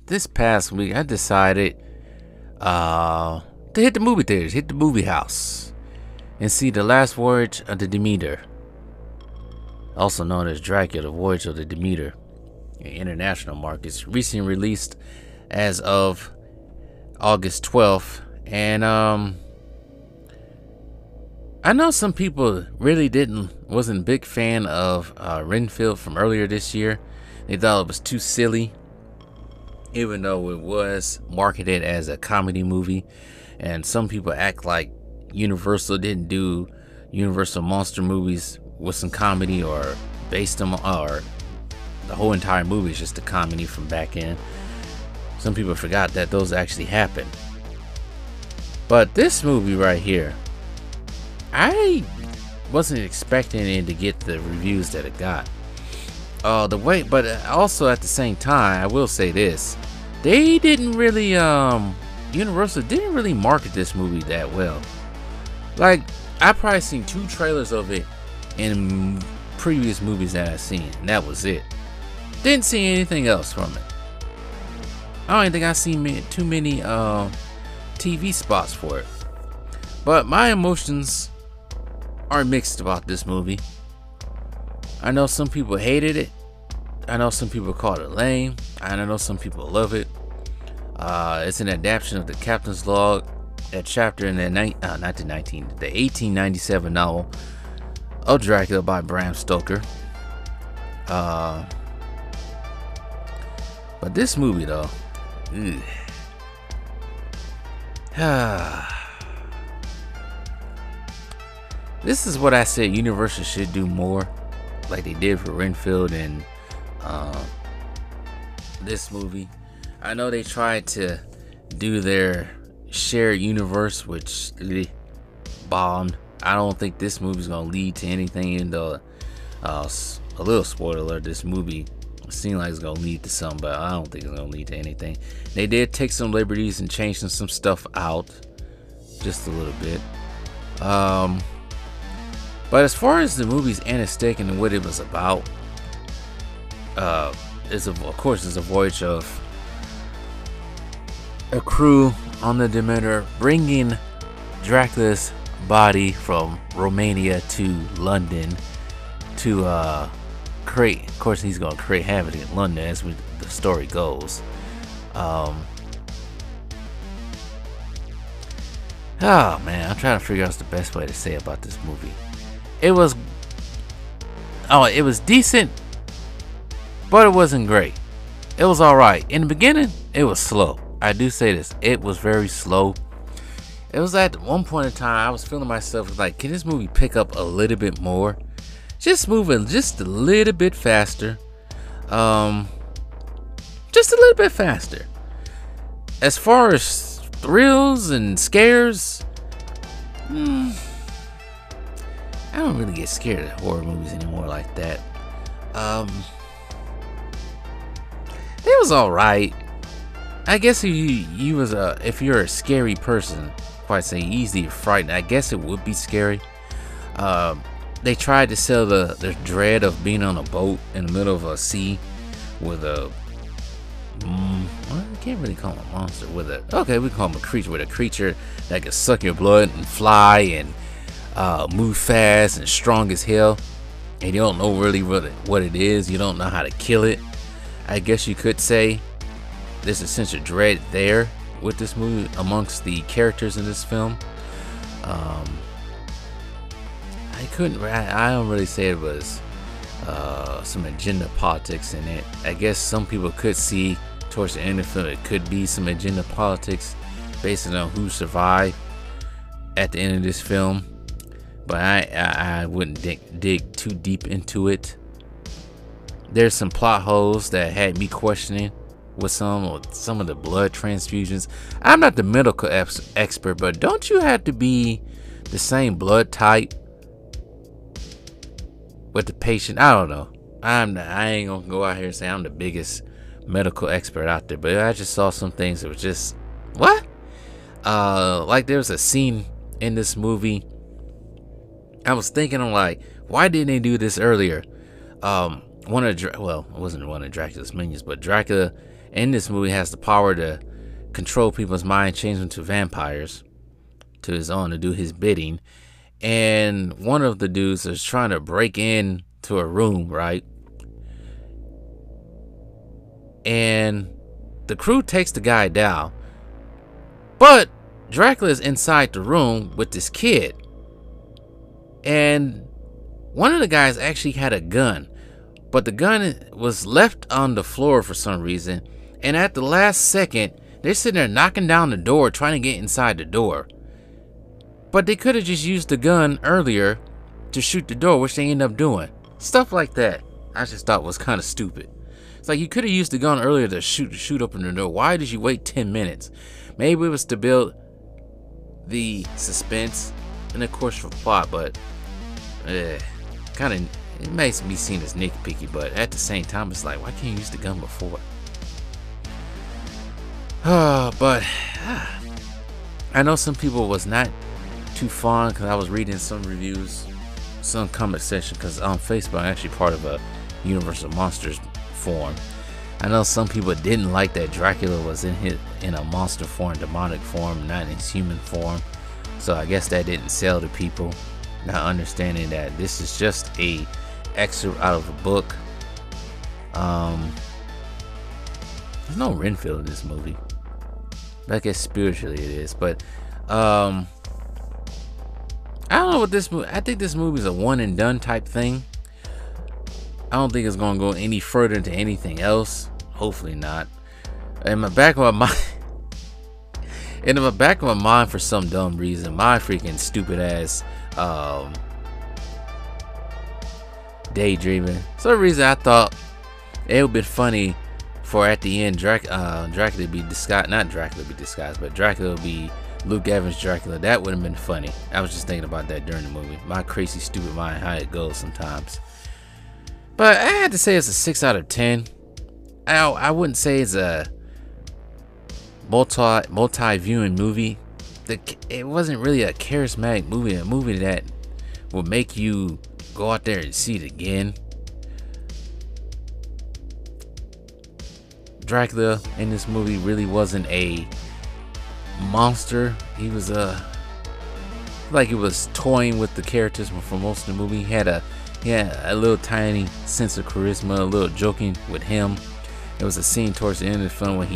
this past week I decided to hit the movie theaters, hit the movie house, and see The Last Voyage of the Demeter, also known as Dracula, The Voyage of the Demeter, in international markets, recently released as of August 12th. And I know some people really wasn't a big fan of Renfield from earlier this year. They thought it was too silly, even though it was marketed as a comedy movie. And some people act like Universal didn't do Universal monster movies with some comedy, or based them, or the whole entire movie is just a comedy from back in. Some people forgot that those actually happened. But this movie right here, I wasn't expecting it to get the reviews that it got. But also at the same time, I will say this: they didn't really, Universal didn't really market this movie that well. Like, I probably seen 2 trailers of it in previous movies that I've seen, and that was it. Didn't see anything else from it. I don't even think I've seen too many TV spots for it. But my emotions are mixed about this movie. I know some people hated it. I know some people called it lame. And I know some people love it. It's an adaptation of the Captain's Log, a chapter in the 1897 novel of Dracula by Bram Stoker. But this movie though, this is what I said Universal should do more, like they did for Renfield and this movie. I know they tried to do their shared universe, which bombed. I don't think this movie's gonna lead to anything, even though a little spoiler alert, this movie seems like it's gonna lead to something, but I don't think it's gonna lead to anything. They did take some liberties and change some stuff out just a little bit. But as far as the movie's aesthetic and what it was about, of course it's a voyage of a crew on the Demeter bringing Dracula's body from Romania to London to create, of course he's gonna create havoc in London as the story goes. Oh man, I'm trying to figure out the best way to say about this movie. It was decent, but it wasn't great. It was alright. In the beginning, it was slow. I do say this, it was very slow. It was at one point in time I was feeling myself like, can this movie pick up a little bit more? Just moving just a little bit faster. Just a little bit faster. As far as thrills and scares, I don't really get scared of horror movies anymore like that. It was alright. I guess if you're a scary person, quite say easy to frighten, I guess it would be scary. They tried to sell the dread of being on a boat in the middle of a sea with a I can't really call him a monster, okay, we call him a creature, with a creature that can suck your blood and fly and move fast and strong as hell, and you don't know really what it is. You don't know how to kill it. I guess you could say there's a sense of dread there with this movie amongst the characters in this film. I don't really say it was some agenda politics in it. I guess some people could see towards the end of the film it could be some agenda politics based on who survived at the end of this film, but I wouldn't dig too deep into it. There's some plot holes that had me questioning with some of the blood transfusions. I'm not the medical expert, but don't you have to be the same blood type with the patient? I don't know. I ain't gonna go out here and say I'm the biggest medical expert out there, but I just saw some things that was just what? Like there was a scene in this movie. I was thinking, I'm like, why didn't they do this earlier? It wasn't one of Dracula's minions, but Dracula in this movie has the power to control people's mind, change them to vampires, to his own, to do his bidding. And one of the dudes is trying to break in to a room, right? And the crew takes the guy down, but Dracula's inside the room with this kid. And one of the guys actually had a gun, but the gun was left on the floor for some reason. And at the last second, they're sitting there knocking down the door, trying to get inside the door. But they could have just used the gun earlier to shoot the door, which they end up doing. Stuff like that, I just thought was kind of stupid. It's like you could have used the gun earlier to shoot open the door. Why did you wait 10 minutes? Maybe it was to build the suspense and of course for plot, but kind of, it makes me seem as nitpicky, but at the same time it's like, why can't you use the gun before? But I know some people was not too fond, because I was reading some reviews, some comment section, because on Facebook I'm actually part of a Universal Monsters forum. I know some people didn't like that Dracula was in a monster form, demonic form, not in his human form. So I guess that didn't sell to people, not understanding that this is just a excerpt out of a book. There's no Renfield in this movie. I guess spiritually it is, but I don't know what this movie. I think this movie is a one and done type thing. I don't think it's gonna go any further into anything else. Hopefully not. In the back of my mind, for some dumb reason, my freaking stupid ass daydreaming. Some reason I thought it would be funny for at the end Dracula to be disguised, not Dracula to be disguised, but Dracula would be Luke Evans Dracula. That would have been funny. I was just thinking about that during the movie. My crazy stupid mind, how it goes sometimes. But I had to say it's a 6 out of 10. I wouldn't say it's a multi-viewing movie. It wasn't really a charismatic movie, a movie that will make you go out there and see it again. Dracula in this movie really wasn't a monster. He was like he was toying with the characters for most of the movie. He had a little tiny sense of charisma, a little joking with him. There was a scene towards the end of the film when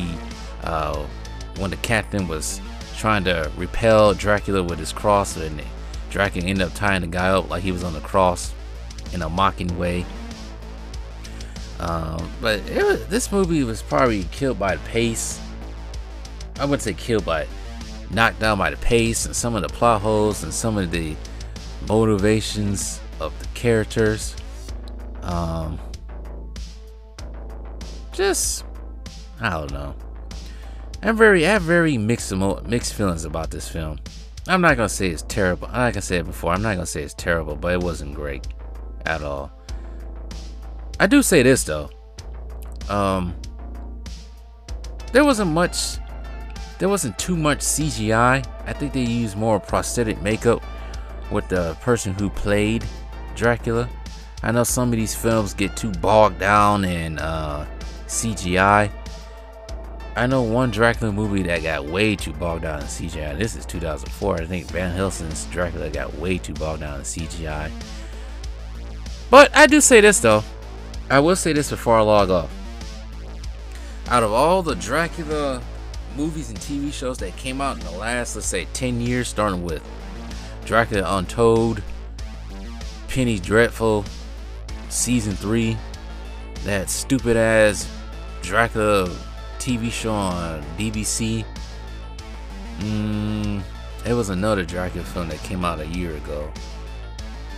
when the captain was trying to repel Dracula with his cross, and Dracula ended up tying the guy up like he was on the cross in a mocking way. But this movie was probably killed by the pace. I wouldn't say killed, but knocked down by the pace and some of the plot holes and some of the motivations of the characters. Just, I don't know. I have very mixed feelings about this film. I'm not gonna say it's terrible. Like I said before, I'm not gonna say it's terrible, but it wasn't great at all. I do say this though. There wasn't too much CGI. I think they used more prosthetic makeup with the person who played Dracula. I know some of these films get too bogged down in CGI. I know one Dracula movie that got way too bogged down in CGI. This is 2004. I think Van Helsing's Dracula got way too bogged down in CGI. But I do say this though. I will say this before I log off. Out of all the Dracula movies and TV shows that came out in the last, let's say, 10 years, starting with Dracula Untold, Penny Dreadful, Season 3, that stupid ass Dracula TV show on BBC. It was another Dracula film that came out a year ago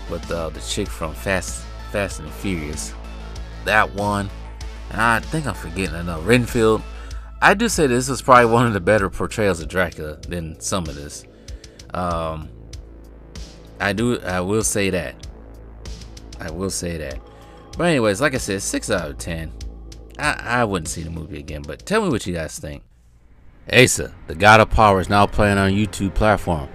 with the chick from Fast and Furious. That one. And I think I'm forgetting another. Renfield. I do say this was probably one of the better portrayals of Dracula than some of this. I will say that. But anyways, like I said, 6 out of 10. I wouldn't see the movie again, but tell me what you guys think. Asa, the God of Power, is now playing on YouTube platform.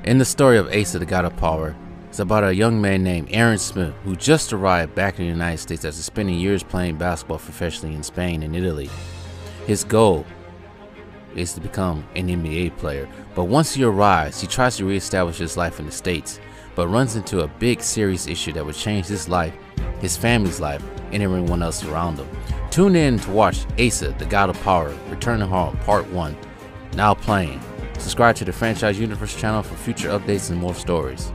In the story of Asa, the God of Power, it's about a young man named Aaron Smith who just arrived back in the United States after spending years playing basketball professionally in Spain and Italy. His goal is to become an NBA player, but once he arrives, he tries to reestablish his life in the States, but runs into a big serious issue that would change his life, his family's life, and everyone else around him. Tune in to watch Asa, the God of Power, Return to Home, Part 1, now playing. Subscribe to the Franchise Universe channel for future updates and more stories.